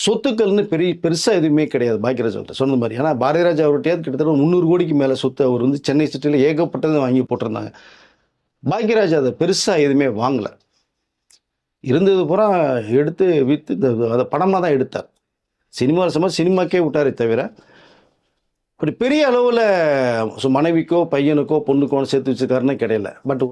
சொத்துக்கள்னு பெருசாக எதுவுமே கிடையாது பாக்யராஜ் அவர்கிட்ட சொன்ன மாதிரி. ஏன்னா பாரதிராஜா அவர்கிட்டயே கிட்டத்தட்ட 300 கோடிக்கு மேலே சொத்து அவர் வந்து சென்னை சிட்டியில் ஏகப்பட்டதை வாங்கி போட்டிருந்தாங்க. பாக்யராஜ் அதை பெருசாக எதுவுமே வாங்கலை. இருந்தது பூரா எடுத்து விற்று அதை படமாக தான் எடுத்தார். சினிமாக்கே விட்டாரே தவிர இப்படி பெரிய அளவில் மனைவிக்கோ பையனுக்கோ பொண்ணுக்கோ சேர்த்து வச்சுருக்காருன்னு கிடையாது. பட்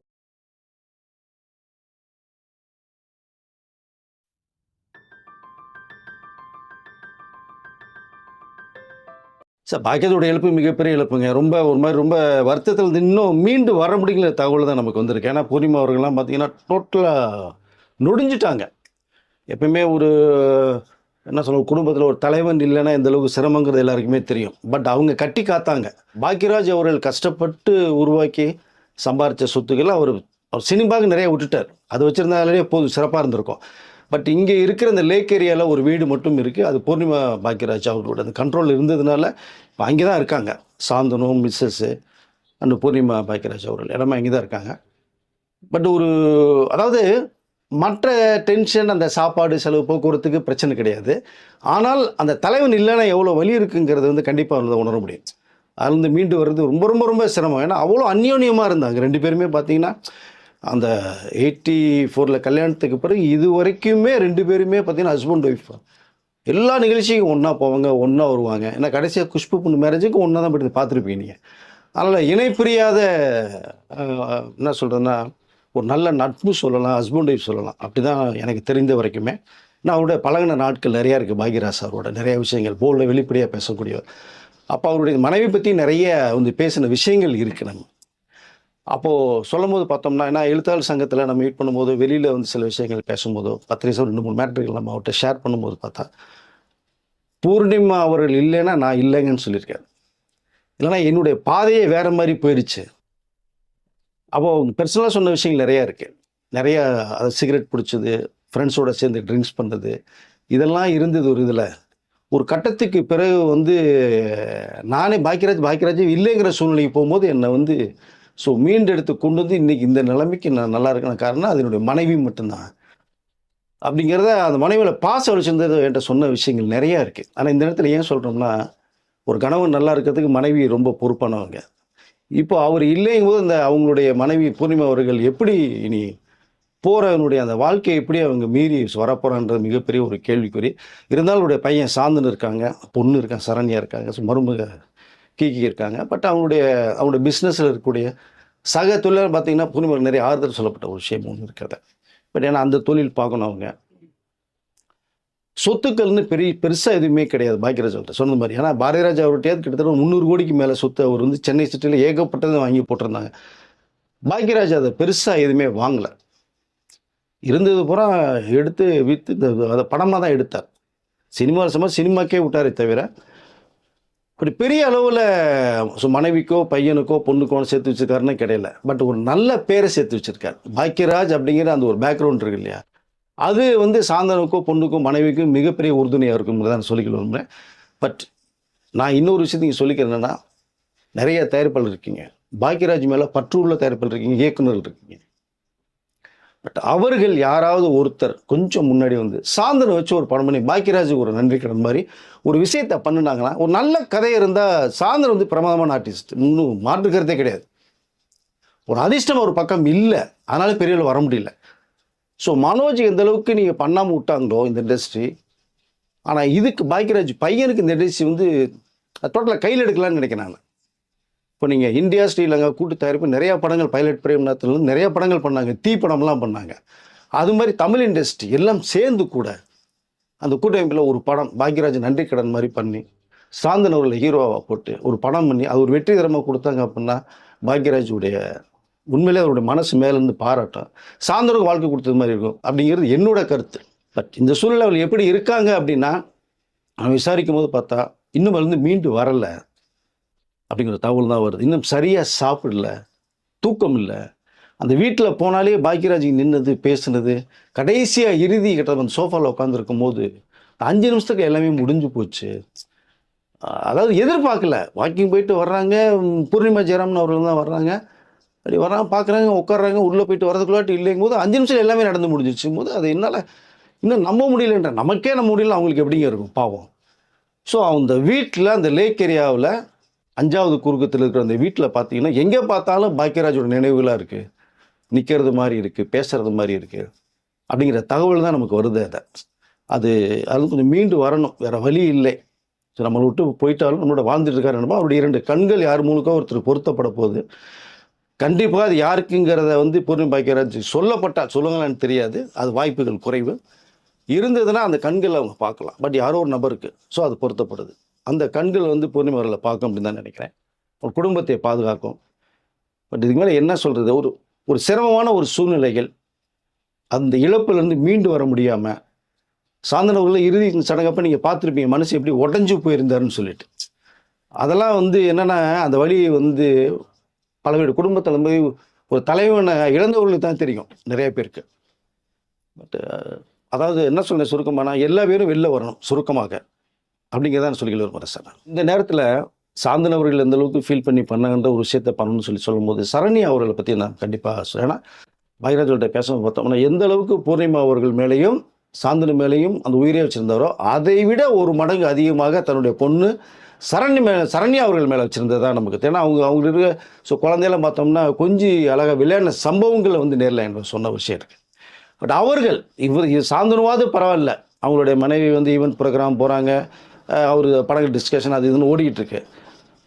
சார் பாக்கியத்தோட இழப்பு மிகப்பெரிய இழப்புங்க. ஒரு மாதிரி ரொம்ப வருத்தத்தில் இன்னும் மீண்டு வர முடியல தகவல் தான் நமக்கு வந்திருக்கு. ஏன்னா பூர்ணிமா அவர்கள்லாம் பார்த்தீங்கன்னா டோட்டலாக நொடிஞ்சிட்டாங்க. எப்பயுமே ஒரு என்ன சொல்ல, குடும்பத்தில் ஒரு தலைவன் இல்லைன்னா எந்த அளவுக்கு சிரமங்கிறது எல்லாருக்குமே தெரியும். பட் அவங்க கட்டி காத்தாங்க. பாக்யராஜ் அவர்கள் கஷ்டப்பட்டு உருவாக்கி சம்பாரித்த சொத்துக்கள் அவர் சினிமாவுக்கு நிறைய விட்டுட்டார். அது வச்சுருந்தாலே போதும், சிறப்பாக இருந்திருக்கும். பட் இங்கே இருக்கிற இந்த லேக் ஏரியாவில் ஒரு வீடு மட்டும் இருக்குது. அது பூர்ணிமா பாக்யராஜ் அவர்களோட அந்த கண்ட்ரோல் இருந்ததுனால இப்போ அங்கே தான் இருக்காங்க. சாந்தனு, மிஸ்ஸஸ்ஸு அண்ட் பூர்ணிமா பாக்யராஜ் அவர்கள் இடமா இங்கே தான் இருக்காங்க. பட் அதாவது மற்ற டென்ஷன், அந்த சாப்பாடு செலவு, போக்குவரத்துக்கு பிரச்சனை கிடையாது. ஆனால் அந்த தலைவன் இல்லைன்னா எவ்வளோ வலி இருக்குங்கிறது வந்து கண்டிப்பாக வந்து உணர முடியும். அதுலேருந்து மீண்டு வர்றது ரொம்ப ரொம்ப ரொம்ப சிரமம். ஏன்னா அவ்வளோ அந்யோன்யமாக இருந்தாங்க ரெண்டு பேருமே. பார்த்தீங்கன்னா அந்த 84 கல்யாணத்துக்கு பிறகு இது வரைக்குமே ரெண்டு பேருமே பார்த்தீங்கன்னா ஹஸ்பண்ட் ஒய்ஃப். எல்லா நிகழ்ச்சிக்கும் ஒன்றா போவாங்க, ஒன்றா வருவாங்க. ஏன்னா கடைசியாக குஷ்பு பொண்ணு மேரேஜுக்கு ஒன்றா தான் போய்ட்டு பார்த்துருப்பீங்க நீங்கள். அதனால் இணை பிரியாத என்ன சொல்கிறேன்னா ஒரு நல்ல நட்பு சொல்லலாம், ஹஸ்பண்ட் ஒய்ஃப் சொல்லலாம். அப்படி தான் எனக்கு தெரிந்த வரைக்குமே. நான் அவருடைய பழகின நாட்கள் நிறையா இருக்குது. பாக்யராஜ் அவரோட நிறைய விஷயங்கள் போலில் வெளிப்படையாக பேசக்கூடியவர். அப்போ அவருடைய மனைவி பற்றி நிறைய வந்து பேசின விஷயங்கள் இருக்குது. நம்ம அப்போது சொல்லும் போது பார்த்தோம்னா, ஏன்னா எழுத்தாளர் சங்கத்தில் நம்ம மீட் பண்ணும்போது வெளியில் வந்து சில விஷயங்கள் பேசும்போதோ 10 நிமிஷம் 2-3 மேட்ருகள் நம்ம அவர்கிட்ட ஷேர் பண்ணும்போது பார்த்தா, பூர்ணிமா அவர்கள் இல்லைன்னா நான் இல்லைங்கன்னு சொல்லியிருக்காரு. இல்லைன்னா என்னுடைய பாதையே வேறு மாதிரி போயிடுச்சு. அப்போது பர்சனலாக சொன்ன விஷயங்கள் நிறையா இருக்குது. நிறையா சிகரெட் பிடிச்சது, ஃப்ரெண்ட்ஸோடு சேர்ந்து ட்ரிங்க்ஸ் பண்ணுறது, இதெல்லாம் இருந்தது. ஒரு கட்டத்துக்கு பிறகு வந்து நானே பாக்யராஜ் இல்லைங்கிற சூழ்நிலைக்கு போகும்போது என்னை வந்து மீண்டெடுத்து கொண்டு வந்து இன்றைக்கி இந்த நிலைமைக்கு நான் நல்லா இருக்கேன்னு காரணம் அது என்னுடைய மனைவி மட்டும்தான். அப்படிங்கிறத அந்த மனைவியில் பாசம் வச்சுருந்தது என்கிட்ட சொன்ன விஷயங்கள் நிறையா இருக்குது. ஆனால் இந்த இடத்துல ஏன் சொல்கிறோம்னா, ஒரு கணவன் நல்லா இருக்கிறதுக்கு மனைவி ரொம்ப பொறுப்பானவங்க. இப்போ அவர் இல்லைங்கும் போது அந்த அவங்களுடைய மனைவி பூர்ணிமா அவர்கள் எப்படி இனி போகிறவனுடைய அந்த வாழ்க்கையை எப்படி அவங்க மீறி வரப்போகிறான்றது மிகப்பெரிய ஒரு கேள்விக்குறி. இருந்தாலும் அவருடைய பையன் சாந்தன் இருக்காங்க, பொண்ணு இருக்காங்க, சரண்யா இருக்காங்க, மருமக கீக்கி இருக்காங்க. பட் அவங்களுடைய பிஸ்னஸில் இருக்கக்கூடிய சக தொழிலாளர் பார்த்தீங்கன்னா பூர்ணிமா நிறைய ஆறுதல் சொல்லப்பட்ட ஒரு விஷயம் ஒன்று இருக்கிறத. பட் ஏன்னா அந்த தொழில் பார்க்கணும். அவங்க சொத்துக்கள்னு பெருசாக எதுவுமே கிடையாது பாக்யராஜ் அவர்கிட்ட சொன்ன மாதிரி. ஏன்னா பாரதிராஜா அவர்கிட்டயே கிட்டத்தட்ட 300 கோடிக்கு மேலே சொத்து அவர் வந்து சென்னை சிட்டியில் ஏகப்பட்டதை வாங்கி போட்டிருந்தாங்க. பாக்யராஜ் அதை பெருசாக எதுவுமே வாங்கலை. இருந்தது பூரா எடுத்து விற்று அதை படமாக தான் எடுத்தார். சினிமாக்கே விட்டாரே தவிர இப்படி பெரிய அளவில் மனைவிக்கோ பையனுக்கோ பொண்ணுக்கோ சேர்த்து வச்சுருக்காருன்னு கிடையாது. பட் ஒரு நல்ல பேரை சேர்த்து வச்சுருக்கார். பாக்யராஜ் அப்படிங்கிற அந்த ஒரு பேக்ரவுண்ட் இருக்கு இல்லையா, அது வந்து சாந்தனுக்கோ பொண்ணுக்கோ மனைவிக்கும் மிகப்பெரிய உறுதுணையாக இருக்குங்கிறத நான் சொல்லிக்க விரும்புகிறேன். பட் நான் இன்னொரு விஷயத்தையும் சொல்லிக்கிறேன். என்னென்னா, நிறைய தயாரிப்பாளர் இருக்கீங்க, பாக்யராஜ் மேலே பற்று உள்ள தயாரிப்பாளர் இருக்கீங்க, இயக்குநர்கள் இருக்கீங்க. பட் அவர்கள் யாராவது ஒருத்தர் கொஞ்சம் முன்னாடி வந்து சாந்தனை வச்சு ஒரு படம் பண்ணி பாக்யராஜுக்கு ஒரு நன்றி கடன் மாதிரி ஒரு விஷயத்தை பண்ணினாங்கன்னா, ஒரு நல்ல கதை இருந்தால் சாந்தன் வந்து பிரமாதமான ஆர்டிஸ்ட், இன்னும் மாற்றுக்கிறதே கிடையாது. ஒரு அதிர்ஷ்டம் ஒரு பக்கம் இல்லை, அதனால பெரிய வர முடியல. மனோஜ் எந்த அளவுக்கு நீங்கள் பண்ணாமல் விட்டாங்களோ இந்த இண்டஸ்ட்ரி, ஆனால் இதுக்கு பாக்யராஜ் பையனுக்கு இந்த இண்டஸ்ட்ரி வந்து டோட்டலாக கையில் எடுக்கலான்னு நினைக்கிறேன் நான். இப்போ நீங்கள் இந்தியா ஸ்ரீலங்கா கூட்டு தயாரிப்பு நிறையா படங்கள், பைலட் பிரேம்நாத்லேருந்து நிறையா படங்கள் பண்ணாங்க, தீ படம்லாம் பண்ணாங்க. அது மாதிரி தமிழ் இண்டஸ்ட்ரி எல்லாம் சேர்ந்து கூட அந்த கூட்டமைப்பில் ஒரு படம் பாக்யராஜ் நன்றி கடன் மாதிரி பண்ணி சாந்தன் அவர்களை ஹீரோவாக போட்டு ஒரு படம் பண்ணி அது ஒரு வெற்றிகரமாக கொடுத்தாங்க அப்படின்னா, பாக்யராஜுடைய உண்மையிலே அவருடைய மனசு மேலேருந்து பாராட்டும் சாந்தனுக்கு வாழ்க்கை கொடுத்தது மாதிரி இருக்கும் அப்படிங்கிறது என்னோட கருத்து. பட் இந்த சூழ்நிலை அவள் எப்படி இருக்காங்க அப்படின்னா, அவன் விசாரிக்கும் போது பார்த்தா இன்னும் வந்து மீண்டு வரலை அப்படிங்கிற தகவல் தான் வருது. இன்னும் சரியாக சாப்பிடல, தூக்கம் இல்லை. அந்த வீட்டில் போனாலே பாக்யராஜ் நின்னது பேசுனது, கடைசியாக இறுதி கிட்ட வந்து சோஃபாவில் உட்காந்துருக்கும் போது 5 நிமிஷத்துக்கு எல்லாமே முடிஞ்சு போச்சு. அதாவது எதிர்பார்க்கல. வாக்கிங் போயிட்டு வர்றாங்க, பூர்ணிமா ஜெயராமன் அவர்கள் தான் வர்றாங்க. அப்படி வர்றாங்க, பார்க்குறாங்க, உட்காடுறாங்க, உள்ளே போயிட்டு வரதுக்குள்ளாட்டி இல்லைங்கும் போது 5 நிமிஷம் எல்லாமே நடந்து முடிஞ்சிருச்சும் போது அது என்னால் இன்னும் நம்ப முடியலன்ற, நமக்கே நம்ப முடியல, அவங்களுக்கு எப்படிங்க இருக்கும் பாவம். ஸோ அந்த வீட்டில், அந்த லேக் ஏரியாவில் 5வது குறுக்கத்தில் இருக்கிற அந்த வீட்டில் பார்த்தீங்கன்னா, எங்கே பார்த்தாலும் பாக்கியராஜோட நினைவுகளாக இருக்குது. நிற்கிறது மாதிரி இருக்குது, பேசுகிறது மாதிரி இருக்குது அப்படிங்கிற தகவல் தான் நமக்கு வருது. அது கொஞ்சம் மீண்டு வரணும், வேறு வழி இல்லை. ஸோ நம்மளை விட்டு போயிட்டாலும் நம்மளோட வாழ்ந்துட்டு இருக்காரு. அவருடைய 2 கண்கள் யார் மூலக்கோ ஒருத்தர் பொருத்தப்பட போகுது. கண்டிப்பாக அது யாருக்குங்கிறத வந்து பூர்ணிமா பாக்கியராஜ் சொல்லப்பட்டால், சொல்லுங்களான்னு தெரியாது, அது வாய்ப்புகள் குறைவு. இருந்ததுன்னா அந்த கண்கள் அவங்க பார்க்கலாம். பட் யாரோ ஒரு நபருக்கு ஸோ அது பொருத்தப்படுது. அந்த கண்கள் வந்து பூர்ணிமா அவர்களை பார்க்கும் அப்படின்னு தான் நினைக்கிறேன். ஒரு குடும்பத்தை பாதுகாக்கும். பட் இதுக்கு மேலே என்ன சொல்கிறது, ஒரு சிரமமான ஒரு சூழ்நிலைகள், அந்த இழப்புலேருந்து மீண்டு வர முடியாமல், சாந்தனவர்களை இறுதி சடங்கப்போ நீங்கள் பார்த்துருப்பீங்க, மனசு எப்படி உடஞ்சி போயிருந்தாருன்னு சொல்லிட்டு. அதெல்லாம் வந்து என்னென்னா, அந்த வழி வந்து பல பேர் குடும்பத்தில் போய் ஒரு தலைவனை இழந்தவர்களுக்கு தான் தெரியும் நிறைய பேருக்கு. பட் அதாவது என்ன சொல்ல சுருக்கமானா, எல்லா பேரும் வெளில வரணும் சுருக்கமாக அப்படிங்கிறதான் சொல்லிக்கல விரும்புகிறேன் சார். இந்த நேரத்தில் சாந்தனவர்கள் எந்த அளவுக்கு ஃபீல் பண்ணி பண்ணாங்கன்ற ஒரு விஷயத்தை பண்ணணும்னு சொல்லும்போது, சரண்யா அவர்களை பற்றி நான் கண்டிப்பாக சொல்கிறேன். ஏன்னா பாக்கியராஜோட பேச பார்த்தோம்னா, எந்த அளவுக்கு பூர்ணிமா அவர்கள் மேலேயும் சாந்தனு மேலேயும் அந்த உயிரை வச்சுருந்தாரோ, அதை விட ஒரு மடங்கு அதிகமாக தன்னுடைய பொண்ணு சரண்யா அவர்கள் மேலே வச்சுருந்தது தான் நமக்கு. ஏன்னா அவங்க இருக்க ஸோ குழந்தையெல்லாம் பார்த்தோம்னா கொஞ்சம் அழகாக விளையாடின சம்பவங்களை வந்து நேரில் எனக்கு சொன்ன விஷயம் இருக்குது. பட் அவர்கள் சாந்தனுவாது பரவாயில்ல, அவங்களுடைய மனைவி வந்து ஈவெண்ட் ப்ரோக்ராம் போகிறாங்க, அவர் படங்கள் டிஸ்கஷன் அது இதுன்னு ஓடிக்கிட்டு இருக்கு.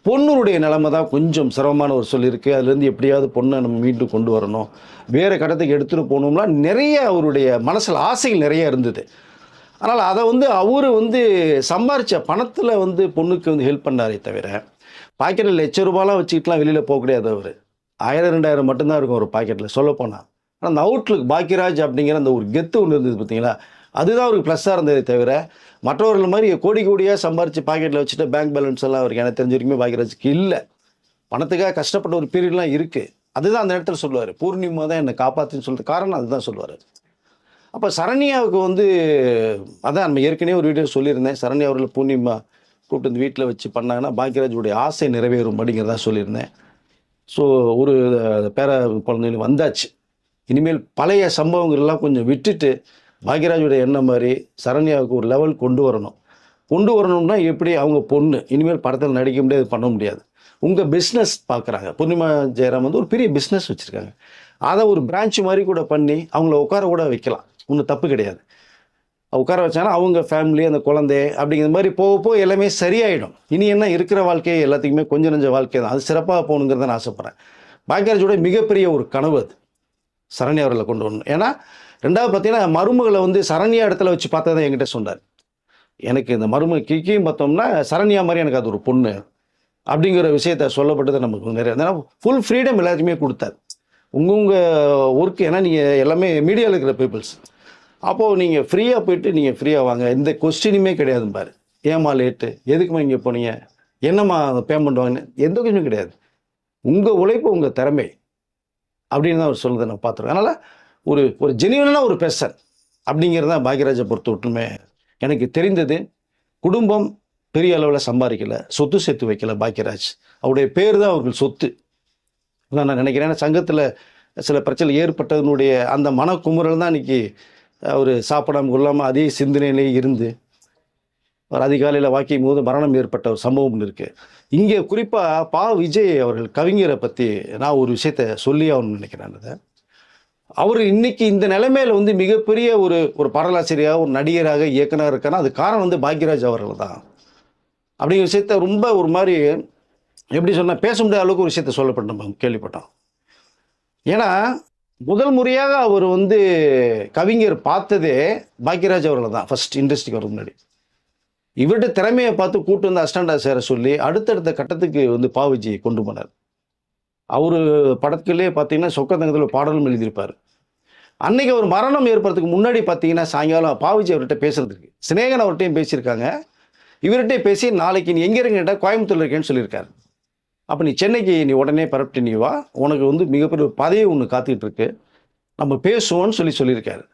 பொண்ணுடைய நிலைமை தான் கொஞ்சம் சிரமமான ஒரு சொல் இருக்குது. அதுலேருந்து எப்படியாவது பொண்ணை நம்ம மீண்டும் கொண்டு வரணும், வேறு கடத்துக்கு எடுத்துகிட்டு போகணும்லாம் நிறைய அவருடைய மனசில் ஆசைகள் நிறைய இருந்தது. அதனால் அதை வந்து அவர் வந்து சம்பாரித்த பணத்தில் வந்து பொண்ணுக்கு வந்து ஹெல்ப் பண்ணாரே தவிர, பாக்கெட்டில் ₹1,00,000 வச்சுக்கிட்டுலாம் வெளியில் போக கிடையாது. அவர் 1000 2000 மட்டும்தான் இருக்கும் ஒரு பாக்கெட்டில் சொல்லப்போனால். ஆனால் அந்த அவுட்லுக் பாக்கியராஜ் அப்படிங்கிற அந்த ஒரு கெத்து ஒன்று இருந்தது பார்த்தீங்களா, அதுதான் அவருக்கு ப்ளஸ்ஸாக இருந்ததே தவிர, மற்றவர்கள் மாதிரி கோடி கோடியாக சம்பாரித்து பாக்கெட்டில் வச்சுட்டு பேங்க் பேலன்ஸ் எல்லாம் அவருக்கு எனக்கு தெரிஞ்ச வரைக்குமே பாக்கியராஜுக்கு இல்லை. பணத்துக்காக கஷ்டப்பட்ட ஒரு பீரியட்லாம் இருக்குது. அதுதான் அந்த இடத்துல சொல்லுவார், பூர்ணிமா தான் என்னை காப்பாற்றுன்னு சொல்லிட்டு காரணம் அதுதான் சொல்லுவார். அப்போ சரண்யாவுக்கு வந்து அதான் நம்ம ஏற்கனவே ஒரு வீடியோ சொல்லியிருந்தேன், சரண்யா அவர்கள் பூர்ணிமா கூப்பிட்டு வந்து வீட்டில் வச்சு பண்ணாங்கன்னா பாக்கியராஜுடைய ஆசை நிறைவேறும் அப்படிங்கிறதா சொல்லியிருந்தேன். ஸோ ஒரு பேர குழந்தைகள் வந்தாச்சு. இனிமேல் பழைய சம்பவங்கள்லாம் கொஞ்சம் விட்டுட்டு பாக்கியராஜுடைய எண்ணம் மாதிரி சரண்யாவுக்கு ஒரு லெவல் கொண்டு வரணும்னா எப்படி, அவங்க பொண்ணு இனிமேல் படத்தில் நடிக்க முடியாது, பண்ண முடியாது. உங்கள் பிஸ்னஸ் பார்க்குறாங்க. பூர்ணிமா ஜெயராம் வந்து ஒரு பெரிய பிஸ்னஸ் வச்சுருக்காங்க. அதை ஒரு பிரான்ச் மாதிரி கூட பண்ணி அவங்கள உட்கார கூட வைக்கலாம், ஒன்றும் தப்பு கிடையாது. உட்கார வச்சாங்கன்னா அவங்க ஃபேமிலி, அந்த குழந்தை அப்படிங்கிற மாதிரி போக எல்லாமே சரியாயிடும். இனி என்ன இருக்கிற வாழ்க்கையை எல்லாத்துக்குமே கொஞ்சம் நெஞ்ச வாழ்க்கை தான், அது சிறப்பாக போகணுங்கிறத நான் ஆசைப்பட்றேன். பாக்கியராஜோட மிகப்பெரிய ஒரு கனவு அது சரண்யா அவர்களை கொண்டு வரணும். ஏன்னா 2வது பார்த்தீங்கன்னா, மருமகளை வந்து சரண்யா இடத்துல வச்சு பார்த்தா தான் என்கிட்ட சொன்னார். எனக்கு இந்த மருமக கிக்கியும் பார்த்தோம்னா சரண்யா மாதிரி எனக்கு அது ஒரு பொண்ணு அப்படிங்கிற விஷயத்த சொல்லப்பட்டது நமக்கு நிறைய. ஏன்னா ஃபுல் ஃப்ரீடம் எல்லாத்துக்குமே கொடுத்தார். உங்கள் ஒர்க்கு, ஏன்னா நீங்கள் எல்லாமே மீடியாவில் இருக்கிற பீப்புள்ஸ், அப்போது நீங்கள் ஃப்ரீயாக போயிட்டு நீங்கள் ஃப்ரீயாக வாங்க, எந்த கொஸ்டினுமே கிடையாதுன்னு பாரு. ஏமா லேட்டு, எதுக்குமா இங்கே போனீங்க, என்னம்மா பேமெண்ட் வாங்கினேன், எந்த கொஸ்டினும் கிடையாது. உங்கள் உழைப்பு, உங்கள் திறமை அப்படின்னு தான் அவர் சொல்லுறதை நான் பார்த்துருக்கேன். அதனால் ஒரு ஜெனியூனான ஒரு பெர்சன் அப்படிங்கிறது தான் பாக்கியராஜை பொறுத்த மட்டுமே எனக்கு தெரிந்தது. குடும்பம் பெரிய அளவில் சம்பாதிக்கலை, சொத்து சேர்த்து வைக்கலை பாக்கியராஜ். அவருடைய பேர் தான் அவர்கள் சொத்து நான் நினைக்கிறேன். ஏன்னா சங்கத்தில் சில பிரச்சனை ஏற்பட்டதனுடைய அந்த மனக்குமுறல் தான் இன்றைக்கி அவர் சாப்பிடாமல் கொள்ளாமல் அதே சிந்தனையிலே இருந்து ஒரு அதிகாலையில் வாக்கியும் போது மரணம் ஏற்பட்ட ஒரு சம்பவம் இருக்குது. இங்கே குறிப்பாக விஜய் அவர்கள் கவிஞரை பற்றி நான் ஒரு விஷயத்தை சொல்லி ஆகணும்னு நினைக்கிறேன். அதை அவர் இன்னைக்கு இந்த நிலைமையில் வந்து மிகப்பெரிய ஒரு பாடலாசிரியராக, ஒரு நடிகராக, இயக்குனராக இருக்காருன்னா அது காரணம் வந்து பாக்கியராஜ் அவர்கள் தான் அப்படிங்கிற விஷயத்த ரொம்ப ஒரு மாதிரி எப்படி சொன்னால் பேச முடியாத அளவுக்கு ஒரு விஷயத்த சொல்லப்பட்டு நம்ம கேள்விப்பட்டோம். ஏன்னா முதல் முறையாக அவர் வந்து கவிஞர் பார்த்ததே பாக்கியராஜ் அவர்களை தான் ஃபர்ஸ்ட் இண்டஸ்ட்ரிக்கு வர முன்னாடி. இவர்கிட்ட திறமையை பார்த்து கூட்டு வந்து அஸ்டாண்டாக சேர சொல்லி அடுத்தடுத்த கட்டத்துக்கு வந்து விஜய் கொண்டு போனார். அவர் படத்துக்குள்ளே பார்த்தீங்கன்னா சொக்கத்தங்கத்தில் பாடலும் எழுதியிருப்பார். அன்னைக்கு ஒரு மரணம் ஏற்படுறதுக்கு முன்னாடி பார்த்தீங்கன்னா சாயங்காலம் விஜய் அவர்கிட்ட பேசுறதுக்கு சினேகன் அவர்கிட்டையும் பேசியிருக்காங்க. இவர்கிட்டே பேசி நாளைக்கு நீ எங்கே இருக்கிட்ட, கோயம்புத்தூர்ல இருக்கேன்னு சொல்லியிருக்காரு. அப்போ நீ சென்னைக்கு நீ உடனே பரப்பிட்டு நீ வா, உனக்கு வந்து மிகப்பெரிய ஒரு பதவி ஒன்று காத்துக்கிட்டு இருக்கு, நம்ம பேசுவோன்னு சொல்லியிருக்காரு.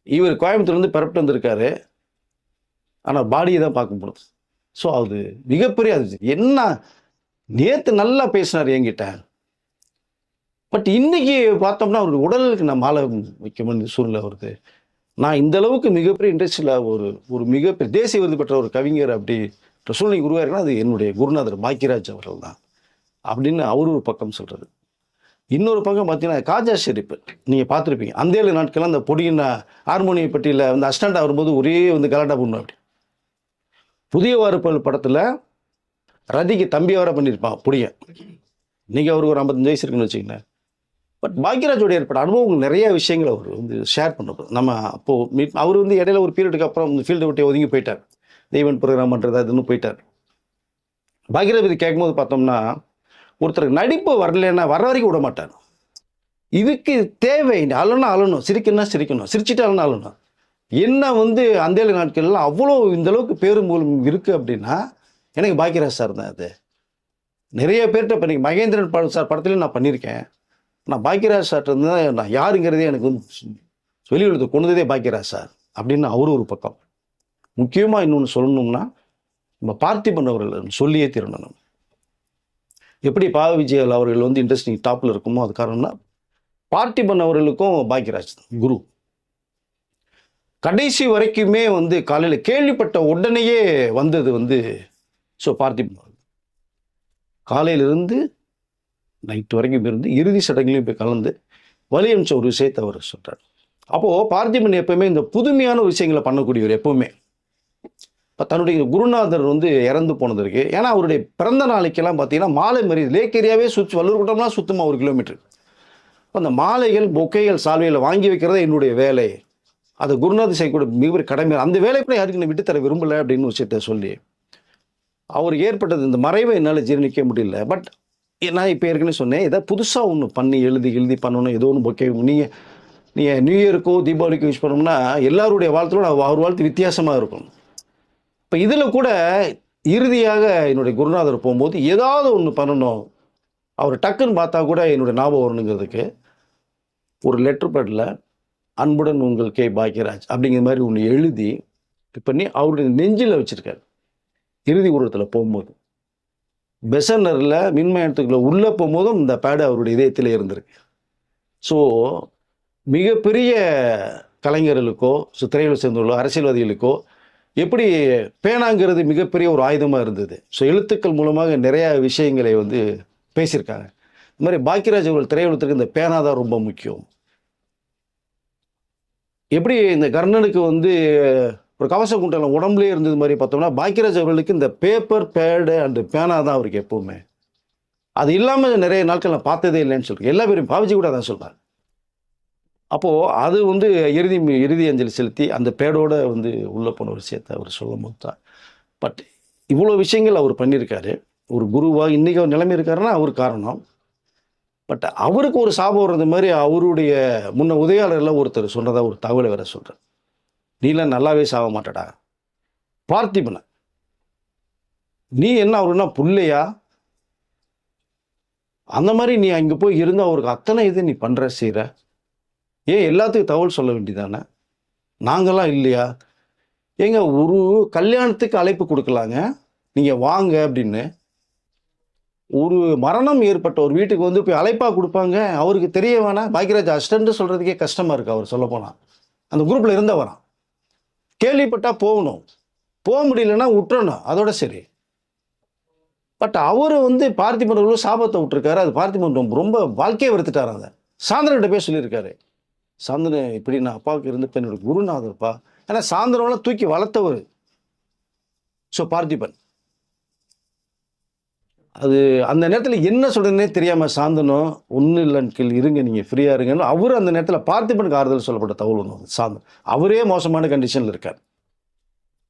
இவர் கோயம்புத்தூர்லேருந்து பரப்பிட்டு வந்திருக்காரு, ஆனால் பாடியை தான் பார்க்க முடியுது. ஸோ அது மிகப்பெரிய அது என்ன நேற்று நல்லா பேசினார் என்கிட்ட, பட் இன்னைக்கு பார்த்தோம்னா அவருக்கு உடலுக்கு நான் மாலை வைக்க வேண்டிய சூழ்நிலை வருது. நான் இந்த அளவுக்கு மிகப்பெரிய இண்டஸ்ட்ரியில் ஒரு ஒரு மிகப்பெரிய தேசிய விருது பெற்ற ஒரு கவிஞர் அப்படி சூழ்நிலை உருவாயிருக்குன்னா அது என்னுடைய குருநாதர் பாக்கியராஜ் அவர்கள் தான் அப்படின்னு அவர் ஒரு பக்கம் சொல்கிறது. இன்னொரு பக்கம் பார்த்தீங்கன்னா காஜா ஷெரீப் நீங்கள் பார்த்துருப்பீங்க. அந்த 7 நாட்கள்லாம் அந்த பொடியின் ஹார்மோனிய பெட்டியில் வந்து அஸ்டண்டாக வரும்போது ஒரே வந்து கலாட்டா பண்ணும். அப்படி புதிய வார்ப்புகள் படத்தில் ரதிக்கு தம்பியாவராக பண்ணியிருப்பான் பொடியன். இன்றைக்கி அவருக்கு ஒரு 55 வயசு இருக்குன்னு வச்சுக்கங்களேன். பட் பாக்யராஜோட ஏற்பட்ட அனுபவங்கள் நிறைய விஷயங்கள் அவர் வந்து ஷேர் பண்ணுறது. நம்ம அப்போது அவர் வந்து இடையில ஒரு பீரியடுக்கு அப்புறம் ஃபீல்டை விட்டு ஒதுங்கி போயிட்டார். ஈவெண்ட் ப்ரோக்ராம் பண்ணுறது அதுன்னு போயிட்டார். பாக்யராஜ் பற்றி கேட்கும்போது பார்த்தோம்னா ஒருத்தருக்கு நடிப்பு வரலன்னா வர வரைக்கும் விட மாட்டார். இதுக்கு தேவை அழணும் அழணும், சிரிக்கணும்னா சிரிக்கணும், சிரிச்சிட்டு அழணும் அழணும். என்ன வந்து அந்த 7 நாட்கள்லாம் அவ்வளோ இந்தளவுக்கு பேரும்பூலம் இருக்குது அப்படின்னா எனக்கு பாக்யராஜ் சார் தான். அது நிறைய பேர்கிட்ட இப்போ நீங்கள் மகேந்திரன் சார் படத்துலையும் நான் பண்ணியிருக்கேன். நான் பாக்யராஜ் சார்ட்டு இருந்து தான் நான் யாருங்கிறதே எனக்கு வந்து வெளியுறவு கொண்டதே பாக்யராஜ் சார் அப்படின்னு அவரும் ஒரு பக்கம். முக்கியமாக இன்னொன்று சொல்லணும்னா நம்ம பார்த்திபன் அவர்கள் சொல்லியே தீரணும். எப்படி பாவ விஜயல் அவர்கள் வந்து இண்டஸ்ட்ரி டாப்பில் இருக்குமோ அது காரணம்னா பார்த்திபன் அவர்களுக்கும் பாக்யராஜ் குரு. கடைசி வரைக்குமே வந்து காலையில் கேள்விப்பட்ட உடனேயே வந்தது வந்து பார்த்திபன் அவர்கள். காலையிலிருந்து நைட்டு வரைக்கும் இருந்து இறுதி சடங்குலையும் போய் கலந்து வழி அனுப்பிச்ச ஒரு விஷயத்தை அவர் சொல்கிறார். அப்போது பார்த்திபன் எப்பவுமே இந்த புதுமையான விஷயங்களை பண்ணக்கூடியவர். எப்பவுமே இப்போ தன்னுடைய குருநாதர் வந்து இறந்து போனதற்கு, ஏன்னா அவருடைய பிறந்த நாளைக்கெல்லாம் பார்த்தீங்கன்னா மாலை மறி லேக் ஏரியாவே சுற்றி வல்லூர் கூட்டம்லாம் சுத்தமாக 1 கிலோமீட்டர். அந்த மாலைகள் பொக்கைகள் சால்வையில் வாங்கி வைக்கிறதே என்னுடைய வேலை. அதை குருநாதர் செய்யக்கூடிய மிகப்பெரிய கடமை. அந்த வேலை கூட யாருக்கு நான் விட்டுத்தர விரும்பலை அப்படின்னு விஷயத்த சொல்லி அவருக்கு ஏற்பட்டது இந்த மறைவை என்னால் ஜீரணிக்க முடியல. பட் நான் இப்போ ஏற்கனவே சொன்னேன், ஏதாவது புதுசாக ஒன்று பண்ணி எழுதி பண்ணணும். ஏதோ ஒன்று பொக்கே நீங்கள் நியூ இயருக்கோ தீபாவளிக்கோ யூஸ் பண்ணோம்னா எல்லாருடைய வாழ்த்துலும் அவர் வாழ்த்து வித்தியாசமாக இருக்கும். இப்போ இதில் கூட இறுதியாக என்னுடைய குருநாதர் போகும்போது ஏதாவது ஒன்று பண்ணணும், அவர் டக்குன்னு பார்த்தா கூட என்னுடைய ஞாபகம் வரணுங்கிறதுக்கு ஒரு லெட்டர் பேடில் அன்புடன் உங்கள் கே பாக்யராஜ் அப்படிங்கிற மாதிரி ஒன்று எழுதி பண்ணி அவருடைய நெஞ்சில் வச்சுருக்காரு. இறுதி ஊர்வலத்தில் போகும்போது பெசனரில் மின்மயத்துக்குள்ளே உள்ளே போகும்போதும் இந்த பேடு அவருடைய இதயத்தில் இருந்திருக்கு. ஸோ மிகப்பெரிய கலைஞர்களுக்கோ திரையில் சேர்ந்துள்ளோ அரசியல்வாதிகளுக்கோ எப்படி பேனாங்கிறது மிகப்பெரிய ஒரு ஆயுதமாக இருந்தது. ஸோ எழுத்துக்கள் மூலமாக நிறையா விஷயங்களை வந்து பேசியிருக்காங்க. இந்த மாதிரி பாக்யராஜ் அவர்கள் திரையுலகத்துக்கு இந்த பேனா தான் ரொம்ப முக்கியம். எப்படி இந்த கர்ணனுக்கு வந்து ஒரு கவச குண்டலம் உடம்புலேயே இருந்தது மாதிரி பார்த்தோம்னா பாக்யராஜ் அவர்களுக்கு இந்த பேப்பர் பேடு அண்டு பேனா தான் அவருக்கு எப்போவுமே. அது இல்லாமல் நிறைய நாட்கள் நான் பார்த்ததே இல்லைன்னு சொல்கிறேன். எல்லா பேரும் பாவிஜி கூட தான் சொல்கிறார். அப்போது அது வந்து இறுதி அஞ்சலி செலுத்தி அந்த பேடோடு வந்து உள்ளே போன ஒரு விஷயத்தை அவர் சொல்லும் போது தான். பட் இவ்வளோ விஷயங்கள் அவர் பண்ணியிருக்காரு. ஒரு குருவாக இன்றைக்கி அவர் நிலைமை இருக்காருன்னா அவர் காரணம். பட் அவருக்கு ஒரு சாபம் வர்றது மாதிரி அவருடைய முன்ன உதவியாளரில் ஒருத்தர் சொன்னதாக ஒரு தகவலை வேற சொல்கிறார். நீலாம் நல்லாவே சாக மாட்டடா பார்த்திபனை, நீ என்ன அவருன்னா புள்ளையா, அந்த மாதிரி நீ அங்கே போய் இருந்து அவருக்கு அத்தனை இது நீ பண்ணுற செய்கிற, ஏன் எல்லாத்துக்கும் தகவல் சொல்ல வேண்டியதானே, நாங்களாம் இல்லையா, ஏங்க ஒரு கல்யாணத்துக்கு அழைப்பு கொடுக்கலாங்க, நீங்கள் வாங்க அப்படின்னு. ஒரு மரணம் ஏற்பட்ட ஒரு வீட்டுக்கு வந்து போய் அழைப்பாக கொடுப்பாங்க, அவருக்கு தெரிய வேணாம். பாக்யராஜ் அசிஸ்டன்ட்டு சொல்கிறதுக்கே கஷ்டமாக இருக்குது. அவர் சொல்ல போனால் அந்த குரூப்பில் இருந்தவரான், கேள்விப்பட்டால் போகணும், போக முடியலன்னா விட்டுறணும், அதோட சரி. பட் அவர் வந்து பார்த்திபன் சாபத்தை விட்டுருக்காரு. அது பார்த்திபன் ரொம்ப வாழ்க்கையை வெறுத்துட்டார். அதை சாந்தன்கிட்ட போய் சொல்லியிருக்காரு, சாந்தன் இப்படி நான் அப்பாவுக்கு இருந்தப்ப என்னோட குருநாதர்ப்பா, ஏன்னா சாந்தனெல்லாம் தூக்கி வளர்த்தவர். ஸோ பார்த்திபன் அது அந்த நேரத்தில் என்ன சொல்கிறதுனே தெரியாமல் சாந்தனும் ஒன்றும் இல்லைன்னு இருங்க, நீங்கள் ஃப்ரீயாக இருங்கன்னு அவர் அந்த நேரத்தில் பார்த்திபனுக்கு ஆறுதல் சொல்லப்பட்ட தகவல் ஒன்று. சாந்தன் அவரே மோசமான கண்டிஷனில் இருக்கார்.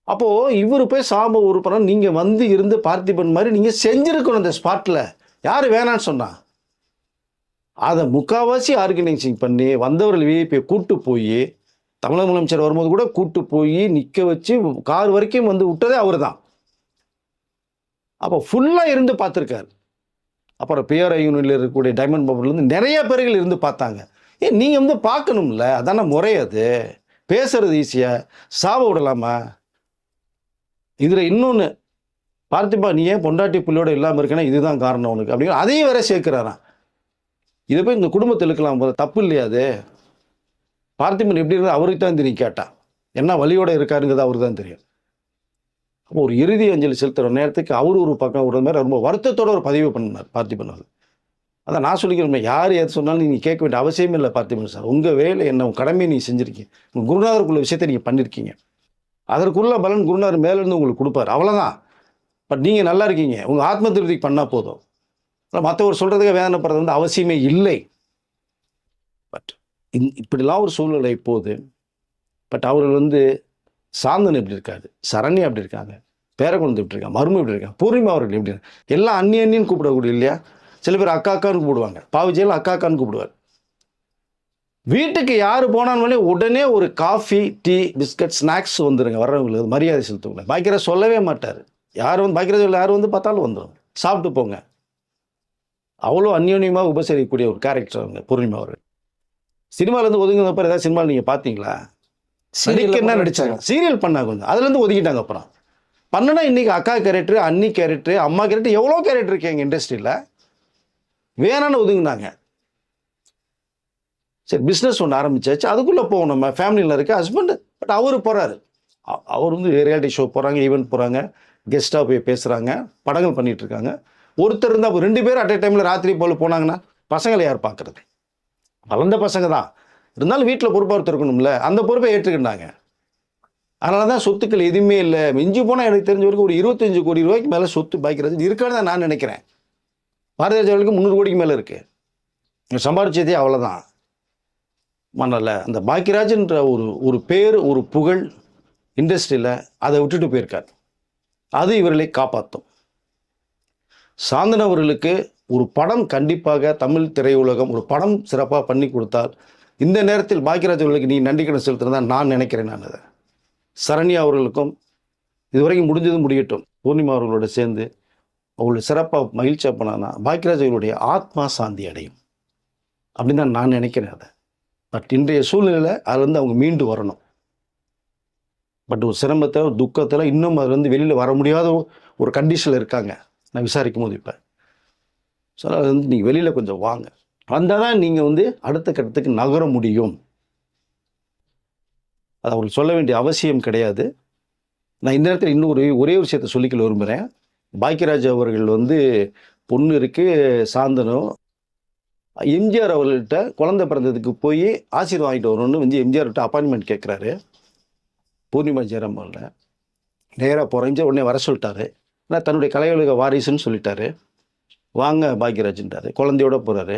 அப்போது இவர் போய் சாபம் உறுப்பினர் நீங்கள் வந்து இருந்து பார்த்திபன் மாதிரி நீங்கள் செஞ்சுருக்கணும் அந்த ஸ்பாட்டில். யார் வேணான்னு சொன்னா அதை முக்கால்வாசி ஆர்கனைசிங் பண்ணி வந்தவர்கள் விஐபியை கூட்டு போய் தமிழக முதலமைச்சர் வரும்போது கூட கூட்டு போய் நிற்க வச்சு கார் வரைக்கும் வந்து விட்டதே அவர் தான். அப்போ ஃபுல்லாக இருந்து பார்த்துருக்காரு. அப்புறம் பிஆர்ஐ யூனியனில் இருக்கக்கூடிய டைமண்ட் பவர்லேருந்து நிறைய பேர்கள் இருந்து பார்த்தாங்க. நீங்கள் வந்து பார்க்கணும்ல, அதான முறை. அது பேசுறது ஈஸியாக, சாப விடலாமா? இதில் இன்னொன்று, பார்த்திபா நீ ஏன் பொண்டாட்டி புள்ளியோடு இல்லாமல் இருக்கேன்னா இதுதான் காரணம் உனக்கு அப்படிங்கிற அதையும் வேற சேர்க்குறாராம். இதை போய் இந்த குடும்பத்தில் இருக்கலாம் போது தப்பு இல்லையா? அது பார்த்திபன் எப்படி இருந்தால் அவருக்கு தான் தெரியும் கேட்டால். என்ன வழியோடு இருக்காருங்கிறது அவருக்கு தான் தெரியும். அப்போ ஒரு இறுதி அஞ்சலி செலுத்துகிற நேரத்துக்கு அவர் ஒரு பக்கம் விடுற மாதிரி ரொம்ப வருத்தத்தோடு ஒரு பதிவு பண்ணார் பார்த்திபன் அவர். அதான் நான் சொல்லிக்கிறேன், யார் எது சொன்னாலும் நீங்கள் கேட்க வேண்டிய அவசியமே இல்லை பார்த்திபன் சார். உங்கள் வேலை என்ன, உங்கள் கடமையை நீங்கள் செஞ்சுருக்கீங்க, உங்கள் குருநாதருக்குள்ள விஷயத்தை நீங்கள் பண்ணியிருக்கீங்க. அதற்குள்ள பலன் குருநாதர் மேலேருந்து உங்களுக்கு கொடுப்பார், அவ்வளோதான். பட் நீங்கள் நல்லா இருக்கீங்க, உங்கள் ஆத்ம திருப்திக்கு பண்ணால் போதும். மற்றவர் சொல்கிறதுக்கு வேதனைப்படுறது வந்து அவசியமே இல்லை. பட் இப்படிலாம் ஒரு சூழ்நிலை போகுது. பட் அவர்கள் வந்து சாந்தன் எப்படி இருக்காது, சரண்யா எப்படி இருக்காங்க, பேரக்குழந்தை எப்படி இருக்காங்க, மருமை எப்படி இருக்காங்க, பூர்ணிமா அவர்கள் எப்படி இருக்காங்க, எல்லாம் அந்நியன்னு கூப்பிடக்கூடிய இல்லையா. சில பேர் அக்கா அக்கான்னு கூப்பிடுவாங்க, பாவிஜெயெல்லாம் அக்கா அக்கான்னு கூப்பிடுவார். வீட்டுக்கு யார் போனாலும் உடனே ஒரு காஃபி, டீ, பிஸ்கட், ஸ்நாக்ஸ் வந்துடுங்க வர்றவங்களுக்கு மரியாதை செலுத்துவாங்க. பாக்கியராஜ் சொல்லவே மாட்டார். யார் வந்து பாக்கியராஜ் யார் வந்து பார்த்தாலும் வந்துடும், சாப்பிட்டு போங்க. அவ்வளோ அந்யோன்யமாக உபசரிக்கக்கூடிய ஒரு கேரக்டர் அவங்க பூர்ணிமா அவர்கள். சினிமாலேருந்து ஒதுங்கினப்போ ஏதாவது சினிமாவில் நீங்கள் பார்த்தீங்களா? என்ன நடித்தாங்க, சீரியல் பண்ணாங்க, கொஞ்சம் அதுலேருந்து ஒதுக்கிட்டாங்க. அப்புறம் பண்ணுனா இன்றைக்கி அக்கா கேரக்டரு, அன்னி கேரக்டரு, அம்மா கேரக்டர், எவ்வளோ கேரக்டர் இருக்கு எங்கள் இண்டஸ்ட்ரியில். வேணான்னு ஒதுங்கினாங்க. சரி, பிஸ்னஸ் ஒன்று ஆரம்பிச்சாச்சு, அதுக்குள்ளே போவோம், நம்ம ஃபேமிலியில் இருக்க ஹஸ்பண்டு. பட் அவர் போகிறாரு, அவர் வந்து ரியாலிட்டி ஷோ போகிறாங்க, ஈவெண்ட் போகிறாங்க, கெஸ்ட்டாக போய் பேசுகிறாங்க, படங்கள் பண்ணிகிட்ருக்காங்க. ஒருத்தர் இருந்தால் 2 பேர் அட் எ டைமில் ராத்திரி போல் போனாங்கன்னா பசங்களை யார் பார்க்குறது? வளர்ந்த பசங்க தான் இருந்தாலும் வீட்டில் பொறுப்பாக இருக்கணும்ல, அந்த பொறுப்பை ஏற்றுக்கிட்டாங்க. அதனால தான் சொத்துக்கள் எதுவுமே இல்லை. மிஞ்சி போனால் எனக்கு தெரிஞ்ச வரைக்கும் ஒரு 25 கோடி ரூபாய்க்கு மேலே சொத்து பாய்க்கிறது இருக்கான்னு தான் நான் நினைக்கிறேன். பாரதிராஜாவுக்கு 300 கோடிக்கு மேலே இருக்குது, சம்பாதிச்சதே அவ்வளோதான். மன்னல அந்த பாக்கியராஜ்ன்ற ஒரு பேர், ஒரு புகழ் இண்டஸ்ட்ரியில் அதை விட்டுட்டு போயிருக்கார். அது இவர்களை காப்பாற்றும். சாந்தன் அவர்களுக்கு ஒரு படம் கண்டிப்பாக தமிழ் திரையுலகம் ஒரு படம் சிறப்பாக பண்ணி கொடுத்தால் இந்த நேரத்தில் பாக்கியராஜ் அவர்களுக்கு நீ நன்றிக்கடன் செலுத்துறதா நான் நினைக்கிறேன். நான் அதை சரண்யா அவர்களுக்கும் இதுவரைக்கும் முடிஞ்சது முடியட்டும், பூர்ணிமா அவர்களோட சேர்ந்து அவங்களுடைய சிறப்பாக மகிழ்ச்சியாக பண்ணானா பாக்கியராஜ் அவர்களுடைய ஆத்மா சாந்தி அடையும் அப்படின்னு தான் நான் நினைக்கிறேன் அதை. பட் இன்றைய சூழ்நிலையில் அதுலேருந்து அவங்க மீண்டு வரணும். பட் ஒரு சிரமத்தை, ஒரு துக்கத்தில் இன்னும் அதுலேருந்து வெளியில் வர முடியாத ஒரு கண்டிஷனில் இருக்காங்க நான் விசாரிக்கும் போது. இப்போ ஸோ அது வந்து நீங்கள் வெளியில் கொஞ்சம் வாங்க, வந்தால் தான் நீங்கள் வந்து அடுத்த கட்டத்துக்கு நகர முடியும். அது அவங்களுக்கு சொல்ல வேண்டிய அவசியம் கிடையாது. நான் இந்த நேரத்தில் இன்னும் ஒரே விஷயத்தை சொல்லிக்கல விரும்புகிறேன். பாக்கியராஜ் அவர்கள் வந்து பொண்ணு இருக்குது சாந்தனும், எம்ஜிஆர் அவர்கள்ட்ட குழந்தை பிறந்ததுக்கு போய் ஆசீர்வாதம் வாங்கிட்டு வரணும்னு வந்து எம்ஜிஆர்கிட்ட அப்பாயின்மெண்ட் கேட்குறாரு. பூர்ணிமா ஜெயராம் அவர்கள் நேராக போகிறேன், உடனே வர சொல்லிட்டாரு. ஆனால் தன்னுடைய கலையுலக வாரிசுன்னு சொல்லிட்டாரு. வாங்க பாக்கியராஜ்ன்றாரு, குழந்தையோட போகிறாரு.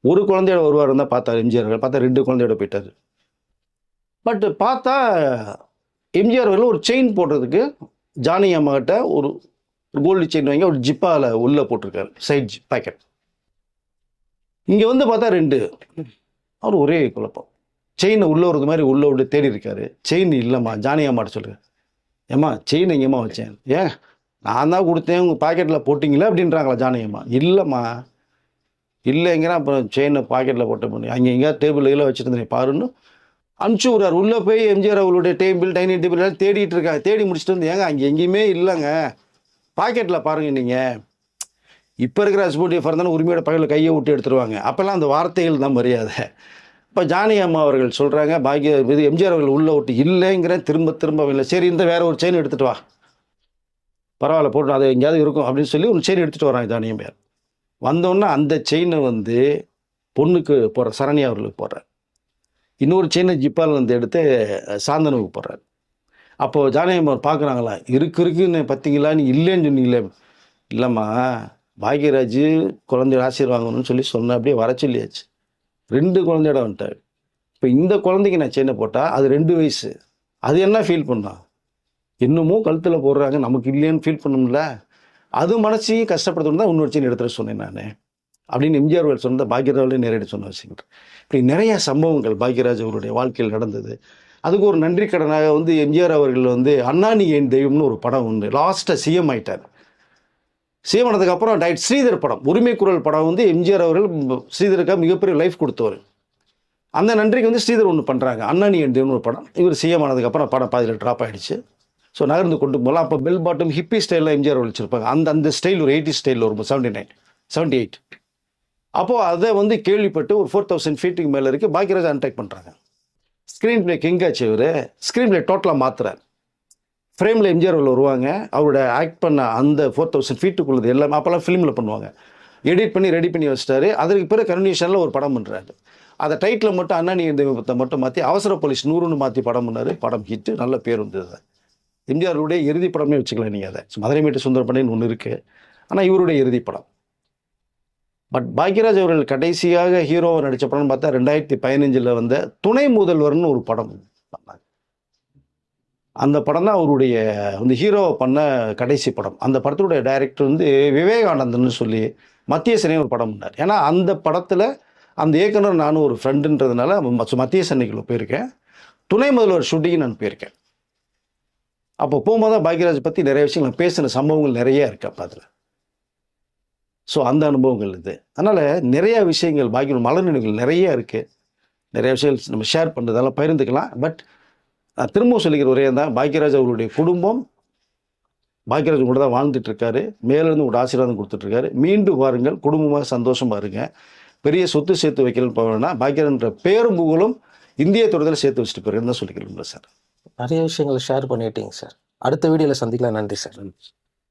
ஒரு குழந்தையோட வருவார் தான் பார்த்தார் எம்ஜிஆர் அவர்கள், பார்த்தா 2 குழந்தையோட போயிட்டார். பட் பார்த்தா எம்ஜிஆர் அவர்கள் ஒரு செயின் போடுறதுக்கு ஜானகி அம்மாக்கிட்ட ஒரு கோல்டு செயின் வாங்கி ஒரு ஜிப்பாவில் உள்ளே போட்டிருக்காரு, சைட் பேக்கெட். இங்கே வந்து பார்த்தா 2. அவர் ஒரே குழப்பம். செயினை உள்ளே வருது மாதிரி உள்ளே விட்டு தேடி இருக்காரு. செயின் இல்லைம்மா, ஜானகி அம்மாட்ட சொல்லுங்கள். ஏம்மா செயின் எங்கேம்மா வச்சேன்? ஏன் நான் தான் கொடுத்தேன், உங்கள் பாக்கெட்டில் போட்டிங்களே அப்படின்றாங்களா ஜானகி அம்மா. இல்லைம்மா இல்லைங்கிறேன். அப்புறம் செயினை பாக்கெட்டில் போட்ட பண்ணி அங்கே எங்கேயா டேபிளில் வச்சுருந்தேன் பாருன்னு அனுப்பிச்சி விட்றாரு. உள்ளே போய் எம்ஜிஆர் அவர்களுடைய டேபிள், டைனிங் டேபிள் எல்லாம் தேடிட்டு இருக்காங்க. தேடி முடிச்சுட்டு வந்து ஏங்க அங்கே எங்கேயுமே இல்லைங்க, பாக்கெட்டில் பாருங்கள். நீங்கள் இப்போ இருக்கிற ஹஸ்பண்ட் ஃபர்தான உரிமையோட பகையில் கையை விட்டு எடுத்துருவாங்க. அப்போல்லாம் அந்த வார்த்தைகள் தான் மரியாதை. இப்போ ஜானகி அம்மா அவர்கள் சொல்கிறாங்க, இது எம்ஜிஆர் அவர்கள் உள்ளே விட்டு இல்லைங்கிறேன், திரும்ப இல்லை. சரி, இந்த வேறு ஒரு செயின் எடுத்துகிட்டு வா, பரவாயில்ல போட்டு அது எங்கேயாவது இருக்கும் அப்படின்னு சொல்லி ஒரு செயின் எடுத்துகிட்டு வராங்க ஜானகி அம்மையார். வந்தோடனே அந்த செயினை வந்து பொண்ணுக்கு போடுற சரண்யா அவர்களுக்கு போடுறார். இன்னொரு செயினை ஜிப்பால் வந்து எடுத்து சாந்தனுக்கு போடுறார். அப்போது ஜானகி அம்மார் பார்க்குறாங்களா, இருக்குன்னு பார்த்தீங்களா, நீ இல்லைன்னு சொன்னீங்களே. இல்லைம்மா, பாக்யராஜ் குழந்தையோட ஆசீர்வாங்கணும்னு சொல்லி சொன்னேன், அப்படியே வர சொல்லியாச்சு. 2 குழந்தையோட வந்துட்டார். இப்போ இந்த குழந்தைக்கு நான் செயினை போட்டால் அது 2 வயசு, அது என்ன ஃபீல் பண்ணா? இன்னமும் கழுத்தில் போடுறாங்க, நமக்கு இல்லைன்னு ஃபீல் பண்ணணும்ல. அது மனசையும் கஷ்டப்படுத்தணும் தான் இன்னொரு செயின் எடுத்துகிட்டு சொன்னேன் நான் அப்படின்னு எம்ஜிஆர் அவர்கள் சொன்ன பாக்யராஜ் நேரடி சொன்ன விஷயங்கள். இப்படி நிறைய சம்பவங்கள் பாக்யராஜ் அவருடைய வாழ்க்கையில் நடந்தது. அதுக்கு ஒரு நன்றி கடனாக வந்து எம்ஜிஆர் அவர்கள் வந்து அண்ணா நீ என் தெய்வம்னு ஒரு படம் ஒன்று லாஸ்ட்டாக சிஎம் ஆகிட்டார். சிஎம் ஆனதுக்கப்புறம் டைட் ஸ்ரீதர் படம், உரிமை குரல் படம் வந்து எம்ஜிஆர் அவர்கள் ஸ்ரீதருக்காக மிகப்பெரிய லைஃப் கொடுத்தவர். அந்த நன்றிக்கு வந்து ஸ்ரீதர் ஒன்று பண்ணுறாங்க, அண்ணா நீ என் தெய்வம்னு ஒரு படம். இவர் சிஎம் ஆனதுக்கப்புறம் படம் பாதியில் ட்ராப் ஆகிடுச்சு. ஸோ நகர்ந்து கொண்டு போகலாம். அப்போ பெல் பாட்டம் ஹிப்பி ஸ்டைலில் எம்ஜிஆர் வச்சிருப்பாங்க. அந்த ஸ்டைல் ஒரு 80 ஸ்டைலில் ஒரு 78. அப்போது அதை வந்து கேள்விப்பட்டு ஒரு 4000 ஃபீட்டுக்கு மேலே இருக்குது பாக்யராஜ் அன்டேக் பண்ணுறாங்க. ஸ்க்ரீன் பிளே கிங்காச்சு இவர். ஸ்க்ரீன் பிளே டோட்டலாக மாற்றுறார். ஃப்ரேமில் எம்ஜிஆர் வருவாங்க, அவரோட ஆக்ட் பண்ண அந்த 4000 ஃபீட்டுக்குள்ளது எல்லாமே அப்போல்லாம் ஃபிலிமில் பண்ணுவாங்க. எடிட் பண்ணி ரெடி பண்ணி வச்சிட்டாரு. அதற்கு பிறகு கன்வென்ஷனில் ஒரு படம் பண்ணுறாரு. அதை டைட்டில் மட்டும் அண்ணாநீ தெய்வத்தை மட்டும் மாற்றி அவசர போலீஸ் 100ன்னு மாற்றி படம் பண்ணார். படம் ஹிட்டு, நல்ல பேர் வந்தது. எம்ஜிஆருடைய இறுதி படமே வச்சுக்கலாம் நீங்கள் அதை. மதுரை மீட்டு சுந்தரபாண்டியன் ஒன்று இருக்குது, ஆனால் இவருடைய இறுதி படம். பட் பாக்யராஜ் அவர்கள் கடைசியாக ஹீரோவை நடித்த படம்னு பார்த்தா 2015 வந்த துணை முதல்வர்னு ஒரு படம் பண்ணாங்க. அந்த படம் தான் அவருடைய வந்து ஹீரோவை பண்ண கடைசி படம். அந்த படத்துடைய டைரக்டர் வந்து விவேகானந்தன்னு சொல்லி மத்திய சென்னை ஒரு படம் பண்ணார். ஏன்னா அந்த படத்தில் அந்த இயக்குனர் நானும் ஒரு ஃப்ரெண்டுன்றதுனால மத்திய சென்னைக்குள்ள போயிருக்கேன். துணை முதல்வர் ஷூட்டிங் நான் போயிருக்கேன். அப்போ போகும்போது தான் பாக்யராஜ் பற்றி நிறைய விஷயங்கள் பேசின சம்பவங்கள் நிறைய இருக்குது அப்போ அதில். ஸோ அந்த அனுபவங்கள் இது. அதனால் நிறைய விஷயங்கள் பாக்யராஜ் மலர் நினைவுகள் நிறைய இருக்குது. நிறைய விஷயங்கள் நம்ம ஷேர் பண்ணுறதெல்லாம் பகிர்ந்துக்கலாம். பட் நான் திரும்பவும் சொல்லிக்கிற ஒரே தான், பாக்யராஜ் அவருடைய குடும்பம் பாக்யராஜ் கூட தான் வாழ்ந்துட்டு இருக்காரு. மேலேருந்து ஒரு ஆசீர்வாதம் கொடுத்துட்ருக்காரு. மீண்டும் வாருங்கள், குடும்பமாக சந்தோஷமாக இருங்க. பெரிய சொத்து சேர்த்து வைக்கலன்னு போவேன்னா பாக்யராஜ்ன்ற பேரும் புகழும் இந்திய துறையில் சேர்த்து வச்சுட்டு போயிருக்கேன்னு தான் சொல்லிக்கிறேன் சார். நிறைய விஷயங்களை ஷேர் பண்ணிட்டீங்க சார். அடுத்த வீடியோவில் சந்திக்கலாம். நன்றி சார்.